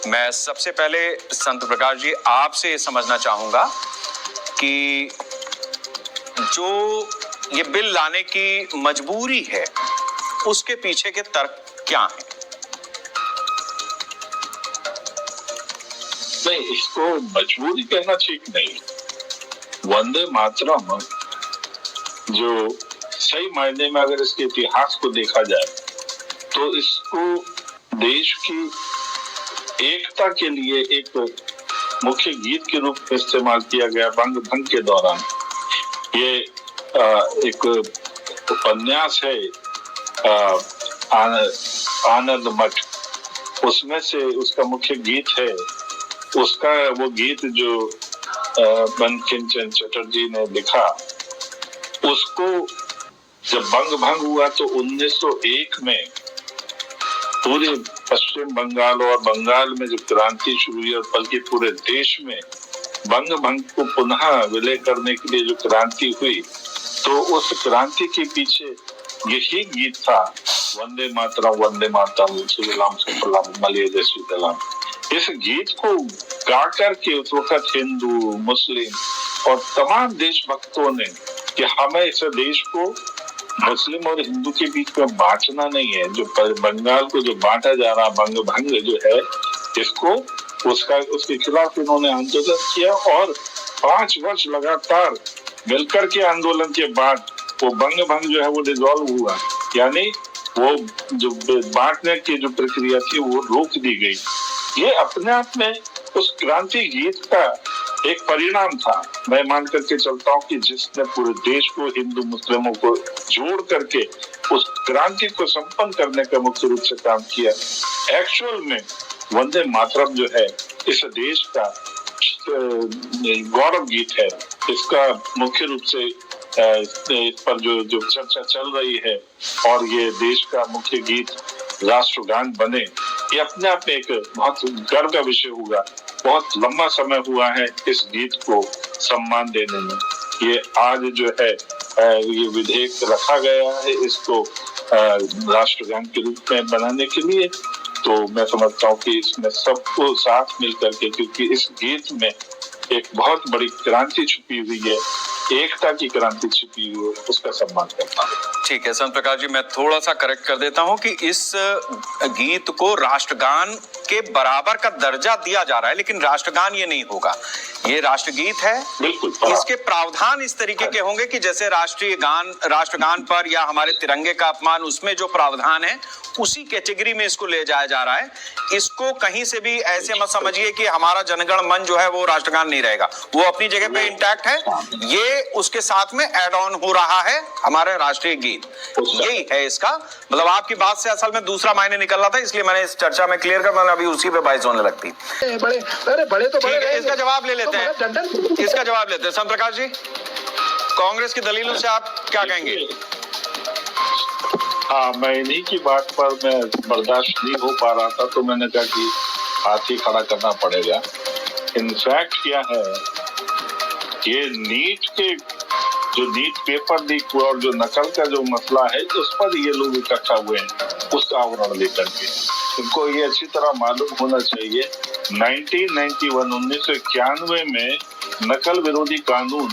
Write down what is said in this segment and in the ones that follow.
मैं सबसे पहले संत प्रकाश जी आपसे ये समझना चाहूंगा कि जो ये बिल लाने की मजबूरी है उसके पीछे के तर्क क्या हैं? नहीं, इसको मजबूरी कहना ठीक नहीं। वंदे मातरम जो सही मायने में अगर इसके इतिहास को देखा जाए तो इसको देश की एकता के लिए एक मुख्य गीत के रूप में इस्तेमाल किया गया बंग भंग के दौरान। ये एक उपन्यास है आनंद मठ, उसमें से उसका मुख्य गीत है। उसका वो गीत जो बंकिम चंद्र चटर्जी ने लिखा, उसको जब बंग भंग हुआ तो 1901 में पूरे पश्चिम बंगाल और बंगाल में जब क्रांति शुरू हुई और बल्कि पूरे देश में बंग भंग को पुनः विलय करने के लिए जो क्रांति हुई, तो उस क्रांति के पीछे यही गीत था, वंदे मातरम सुजलाम सुफलाम मलयज शीतलाम। इस गीत को गा करके उस वक्त हिंदू, मुस्लिम और तमाम देशभक्तों ने कि हमें इस देश को मुस्लिम और हिंदू के बीच में बांटना नहीं है। जो बंगाल को जो बांटा जा रहा बंग भंग जो है, इसको उसके खिलाफ इन्होंने आंदोलन किया और 5 वर्ष लगातार मिलकर के आंदोलन के बाद वो बंग भंग जो है वो डिसॉल्व हुआ, यानी वो जो बांटने की जो प्रक्रिया थी वो रोक दी गई। ये अपने आप में उस क्रांति गीत का एक परिणाम था। मैं मान करके चलता हूँ कि जिसने पूरे देश को, हिंदू मुस्लिमों को जोड़ करके उस क्रांति को संपन्न करने का मुख्य रूप से काम किया। एक्चुअल में वंदे मातरम जो है इस देश का गौरव गीत है। इसका मुख्य रूप से इस पर जो चर्चा चल रही है और ये देश का मुख्य गीत राष्ट्रगान बने, ये अपने आप में एक बहुत गर्व का विषय होगा। बहुत लंबा समय हुआ है इस गीत को सम्मान देने में। ये आज जो है ये विधेयक रखा गया है इसको राष्ट्रगान के रूप में बनाने के लिए। तो मैं समझता हूँ कि इसमें सबको साथ मिलकर के, क्योंकि इस गीत में एक बहुत बड़ी क्रांति छुपी हुई है, एकता की क्रांति छिपी हुई है, उसका सम्मान करता हूँ। ठीक है संत प्रकाश जी, मैं थोड़ा सा करेक्ट कर देता हूं कि इस गीत को राष्ट्रगान के बराबर का दर्जा दिया जा रहा है, लेकिन राष्ट्रगान ये नहीं होगा, ये राष्ट्रगीत है। बिल्कुल। इसके प्रावधान इस तरीके के होंगे कि जैसे राष्ट्रगान पर या हमारे तिरंगे का अपमान, उसमें जो प्रावधान है उसी कैटेगरी में इसको ले जाया जा रहा है। इसको कहीं से भी ऐसे मत समझिए कि हमारा जनगण मन जो है वो राष्ट्रगान नहीं रहेगा, वो अपनी जगह पे इंटैक्ट है। ये उसके साथ में एड ऑन हो रहा है हमारे राष्ट्रीय गीत, यही है इसका मतलब। आपकी बात से असल में दूसरा मायने निकल रहा था, इसलिए मैंने इस चर्चा में क्लियर कर, मैंने अभी उसी पे बहस होने लगती। बड़े तो बड़े, इसका जवाब ले लेते हैं, इसका जवाब लेते हैं। संत प्रकाश जी, कांग्रेस की दलीलों से आप क्या कहेंगे? हाँ, मैं इन्हीं की बात पर मैं बर्दाश्त नहीं हो पा रहा था, तो मैंने कहा कि हाथ ही खड़ा करना पड़ेगा। इनफैक्ट क्या है, ये नीट पेपर लीक हुआ और जो नकल का जो मसला है उस पर ये लोग इकट्ठा हुए हैं, उसका आवरण लेकर के। इनको ये अच्छी तरह मालूम होना चाहिए 1991 में नकल विरोधी कानून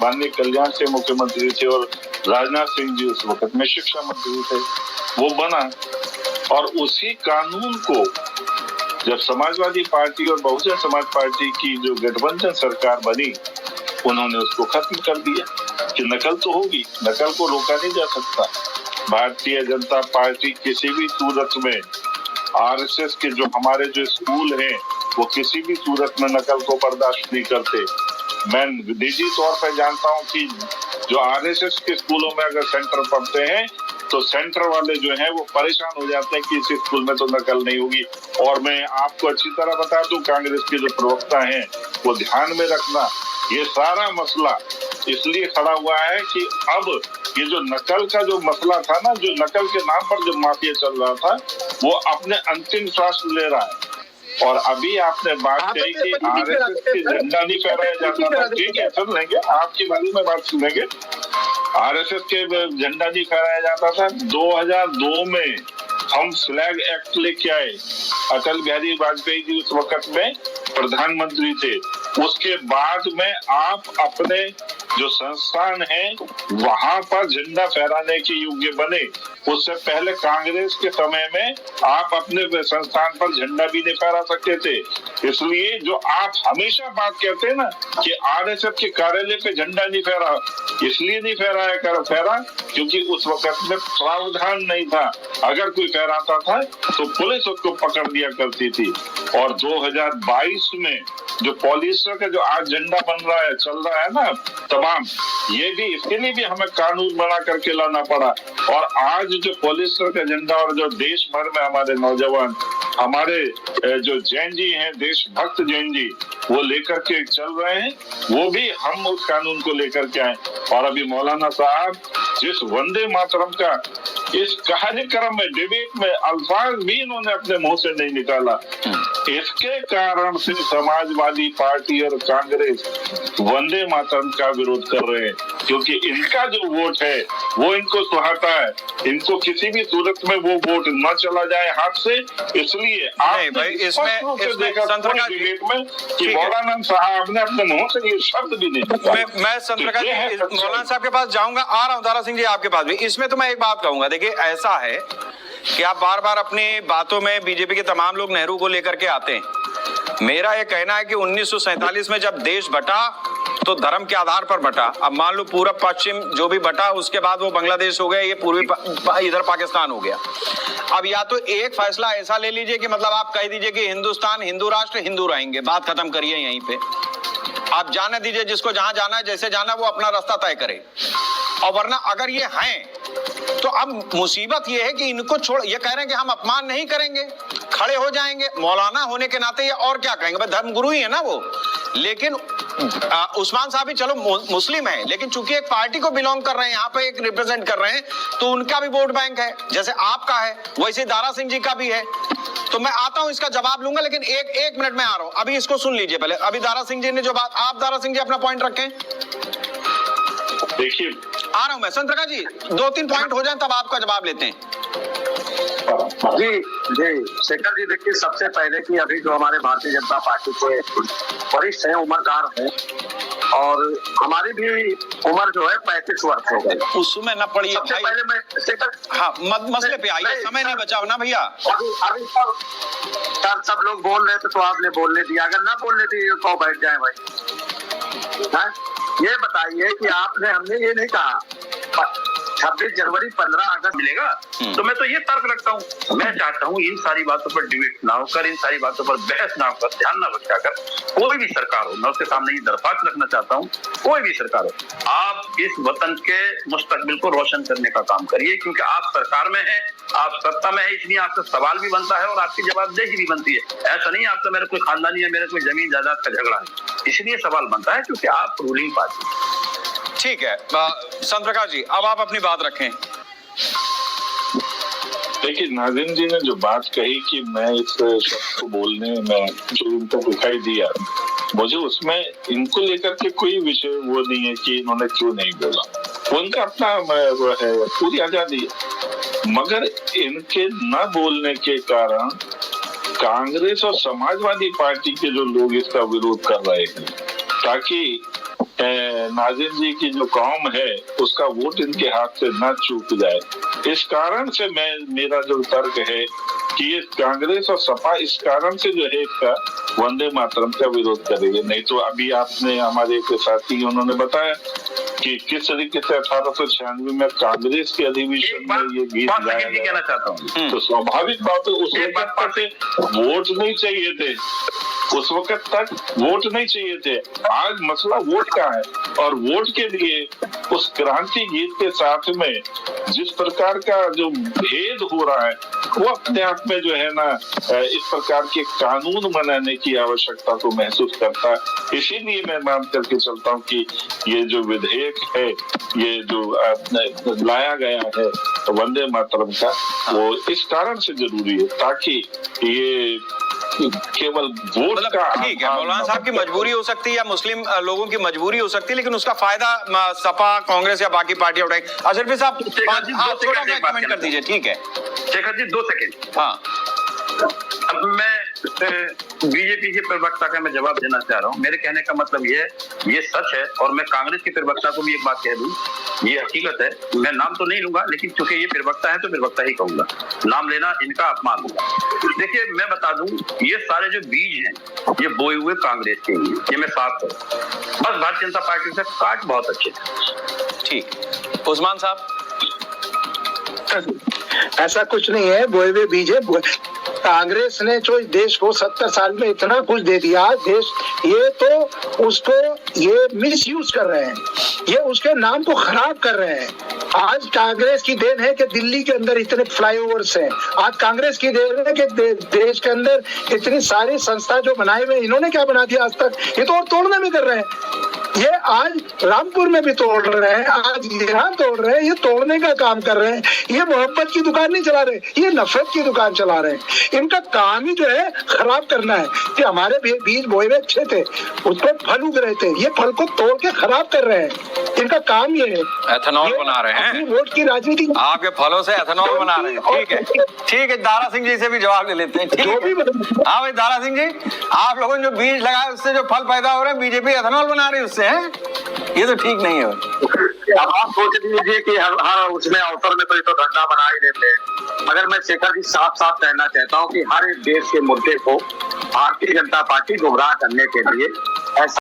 माननीय कल्याण सिंह मुख्यमंत्री थे और राजनाथ सिंह जी उस वक्त में शिक्षा मंत्री थे, वो बना। और उसी कानून को जब समाजवादी पार्टी और बहुजन समाज पार्टी की जो गठबंधन सरकार बनी, उन्होंने उसको खत्म कर दिया कि नकल तो होगी, नकल को रोका नहीं जा सकता। भारतीय जनता पार्टी किसी भी सूरत में, आरएसएस के जो हमारे जो स्कूल हैं वो किसी भी सूरत में नकल को बर्दाश्त नहीं करते। मैं निजी तौर पर जानता हूं कि जो आरएसएस के स्कूलों में अगर सेंटर पढ़ते हैं तो सेंटर वाले जो हैं वो परेशान हो जाते हैं कि इस स्कूल में तो नकल नहीं होगी। और मैं आपको अच्छी तरह बता दूं, कांग्रेस के जो प्रवक्ता हैं वो ध्यान में रखना, ये सारा मसला इसलिए खड़ा हुआ है कि अब ये जो नकल का जो मसला था ना, जो नकल के नाम पर जो माफिया चल रहा था, वो अपने अंतिम श्वास ले रहा है। और अभी आपने बात कही कि आरएसएस के झंडा नहीं फहराया जाता था, ठीक है सुन लेंगे, आपकी बारी में बात सुनेंगे। आरएसएस के झंडा नहीं फहराया जाता था। 2002 में हम फ्लैग एक्ट लेके आए अटल बिहारी वाजपेयी जी उस वक्त में प्रधानमंत्री थे। उसके बाद में आप अपने जो संस्थान है वहां पर झंडा फहराने के योग्य बने। उससे पहले कांग्रेस के समय में आप अपने संस्थान पर झंडा भी नहीं फहरा सकते थे। इसलिए जो आप हमेशा बात कहते हैं ना कि आरएसएस के कार्यालय पे झंडा नहीं फहरा, इसलिए नहीं फहरा क्योंकि उस वक्त में प्रावधान नहीं था। अगर कोई फहराता था तो पुलिस उसको पकड़ लिया करती थी। और 2022 में जो पॉलिस्टर का जो आज झंडा बन रहा है, चल रहा है ना तमाम, ये भी इसके लिए भी हमें कानून बना करके लाना पड़ा। और आज जो पॉलिस्टर का झंडा और जो देश भर में हमारे नौजवान, हमारे जो जैन जी हैं, देशभक्त जैन जी, वो लेकर के चल रहे हैं, वो भी हम उस कानून को लेकर के आए। और अभी मौलाना साहब जिस वंदे मातरम का इस कार्यक्रम में, डिबेट में अल्फाज भी इन्होंने अपने मुंह से नहीं निकाला, इसके कारण से समाजवादी पार्टी और कांग्रेस वंदे मातरम का विरोध कर रहे हैं। क्योंकि इनका जो वोट है वो इनको सुहाता है, इनको किसी भी सूरत में वो वोट न चला जाए हाथ से। इसलिए आपने देखा डिबेट में कि मौलाना साहब ने अपने मुंह से ये शब्द भी नहीं। मैं चंद्रकांत जी मौलाना साहब के पास जाऊंगा, आ रहा हूं दारा सिंह जी आपके पास भी। इसमें तो मैं एक बात कहूंगा, देखिए ऐसा है कि आप बार बार अपनी बातों में बीजेपी के तमाम लोग नेहरू को लेकर के आते हैं। मेरा यह कहना है कि 1947 में जब देश बटा तो धर्म के आधार पर बटा। अब मान लो पूरब पश्चिम जो भी बटा, उसके बाद वो बांग्लादेश हो गया, ये पूर्वी इधर पाकिस्तान हो गया। अब या तो एक फैसला ऐसा ले लीजिए कि मतलब आप कह दीजिए कि हिंदुस्तान हिंदू राष्ट्र, हिंदू रहेंगे, बात खत्म करिए यहीं पे। आप जाने दीजिए जिसको जहां जाना है, जैसे जाना वो अपना रास्ता तय करे। और वरना अगर ये हैं तो अब मुसीबत ये है कि इनको छोड़, ये कह रहे हैं कि हम अपमान नहीं करेंगे, खड़े हो जाएंगे। मौलाना होने के नाते ये और क्या कहेंगे, धर्मगुरु ही है ना वो। लेकिन उस्मान साहब भी चलो मुस्लिम है, लेकिन चूंकि एक पार्टी को बिलोंग कर रहे हैं, यहाँ पे एक रिप्रेजेंट कर रहे हैं, तो उनका भी वोट बैंक है, जैसे आपका है वैसे दारा सिंह जी का भी है। तो मैं आता हूं, इसका जवाब लूंगा, लेकिन एक मिनट में आ रहा हूं। अभी इसको सुन लीजिए पहले। अभी दारा सिंह जी ने जो बात, आप दारा सिंह जी अपना पॉइंट रखें। देखिए आ रहा हूं मैं, संतरका जी 2-3 पॉइंट हो जाए तब आपका जवाब लेते हैं। जी शेखर जी, देखिए सबसे पहले कि अभी जो हमारे भारतीय जनता पार्टी के वरिष्ठ हैं, उम्रदार हैं, और हमारी भी उम्र जो है 35 वर्ष हो गई। उसमें न पड़िए सबसे पहले मैं शेखर, हाँ मसले पे आइए, समय नहीं बचाओ ना भैया। अभी सब लोग बोल रहे थे तो आपने बोलने दिया, अगर ना बोलने दिए तो बैठ जाए भाई। ये बताइए कि हमने ये नहीं कहा 26 जनवरी 15 अगस्त मिलेगा, तो मैं तो ये तर्क रखता हूँ। मैं चाहता हूँ इन सारी बातों पर डिबेट ना होकर, इन सारी बातों पर बहस ना होकर, ध्यान ना भटकाकर, कोई भी सरकार हो, मैं उसके सामने ये दरख्वास्त रखना चाहता हूँ, कोई भी सरकार हो, आप इस वतन के मुस्तकबिल को रोशन करने का काम करिए। क्योंकि आप सरकार में हैं, आप सत्ता में है, इसलिए आपसे सवाल भी बनता है और आपकी जवाबदेही भी बनती है। ऐसा नहीं आपका मेरा कोई खानदानी है, मेरा कोई जमीन जायदाद का झगड़ा है, इसलिए सवाल बनता है क्योंकि आप रूलिंग पार्टी। ठीक है संत प्रकाश जी, अब आप अपनी बात रखें। देखिए नाज़िम जी ने जो बात कही कि मैं इस शब्द को बोलने में जो इनको दिखाई दिया, मुझे उसमें इनको लेकर के कोई विषय वो नहीं है कि इन्होंने क्यों नहीं बोला, उनका अपना वो है, पूरी आजादी है। मगर इनके न बोलने के कारण कांग्रेस और समाजवादी पार्टी के जो लोग इसका विरोध कर रहे हैं, ताकि नाज़िम जी की जो कौम है उसका वोट इनके हाथ से न चूक जाए। इस कारण से मेरा जो तर्क है कि ये कांग्रेस और सपा इस कारण से जो है इसका वंदे मातरम का विरोध करेंगे। नहीं तो अभी आपने हमारे एक साथी उन्होंने बताया कि किस तरीके से 1896 में कांग्रेस के अधिवेशन में ये गीत गाया गया, तो स्वाभाविक बात है उस वक्त से वोट नहीं चाहिए थे, उस वक्त तक वोट नहीं चाहिए थे। आज मसला वोट का है और वोट के लिए उस क्रांति गीत के साथ में जिस प्रकार का जो भेद हो रहा है वो अपने आप में जो है ना इस प्रकार के कानून बनाने की आवश्यकता को महसूस करता है। इसीलिए मैं मान करके चलता हूँ कि ये जो विधेयक है, ये जो लाया गया है वंदे मातरम का, वो इस कारण से जरूरी है ताकि ये केवल वोट का, ठीक है मौलाना साहब की मजबूरी हो सकती है या मुस्लिम लोगों की मजबूरी हो सकती है, लेकिन उसका फायदा सपा, कांग्रेस या बाकी पार्टियां उठाएंगी। अशरफी साहब थोड़ा कमेंट कर दीजिए। ठीक है शेखर जी 2 सेकंड। हाँ अब मैं बीजेपी के प्रवक्ता का मैं जवाब देना चाह रहा हूँ। मेरे कहने का मतलब ये सच है, और मैं कांग्रेस के प्रवक्ता को भी एक बात कह दूं, ये हकीकत है। मैं नाम तो नहीं लूंगा, लेकिन चूंकि ये प्रवक्ता है तो प्रवक्ता ही कहूंगा, नाम लेना इनका अपमान होगा। देखिए, मैं बता दूं, ये सारे जो बीज हैं ये बोए हुए कांग्रेस के लिए, ये मैं साफ करूं। बस भारतीय जनता पार्टी से काट बहुत अच्छे थे। ठीक, उस्मान साहब। ऐसा कुछ नहीं है, बोए हुए बीज है। कांग्रेस ने जो इस देश को 70 साल में इतना कुछ दे दिया, देश ये तो उसको ये मिस यूज कर रहे हैं, ये उसके नाम को खराब कर रहे हैं। आज कांग्रेस की देन है कि दिल्ली के अंदर इतने फ्लाईओवर्स हैं। आज कांग्रेस की देन है कि देश के अंदर इतनी सारी संस्था जो बनाए हुए, इन्होंने क्या बना दिया आज तक? ये तो और तोड़ने में कर रहे हैं। ये आज रामपुर में भी तोड़ रहे हैं, आज यहाँ तोड़ रहे हैं, ये तोड़ने का काम कर रहे हैं। ये मोहब्बत की दुकान नहीं चला रहे, ये नफरत की दुकान चला रहे हैं। इनका काम ही जो है खराब करना है कि हमारे बीज बोए हुए अच्छे थे, उस पर फल उग रहे थे, ये फल को तोड़ के खराब कर रहे हैं। इनका काम ये है, एथेनॉल बना रहे हैं, वोट की राजनीति, आपके फलों से एथेनॉल बना रहे हैं। ठीक है, ठीक है, दारा सिंह जी से भी जवाब ले लेते हैं। ठीक है, हाँ भाई दारा सिंह जी, आप लोगों ने जो बीज लगाए उससे जो फल पैदा हो रहे हैं, बीजेपी एथेनॉल बना रही है उससे, है ये तो ठीक नहीं है। अब आप सोच लीजिए कि हर उसमें अवसर में तो धंधा बना ही देते हैं। मगर मैं शेखर जी साफ साफ कहना चाहता हूँ कि हर एक देश के मुद्दे को भारतीय जनता पार्टी गुमराह करने के लिए ऐसा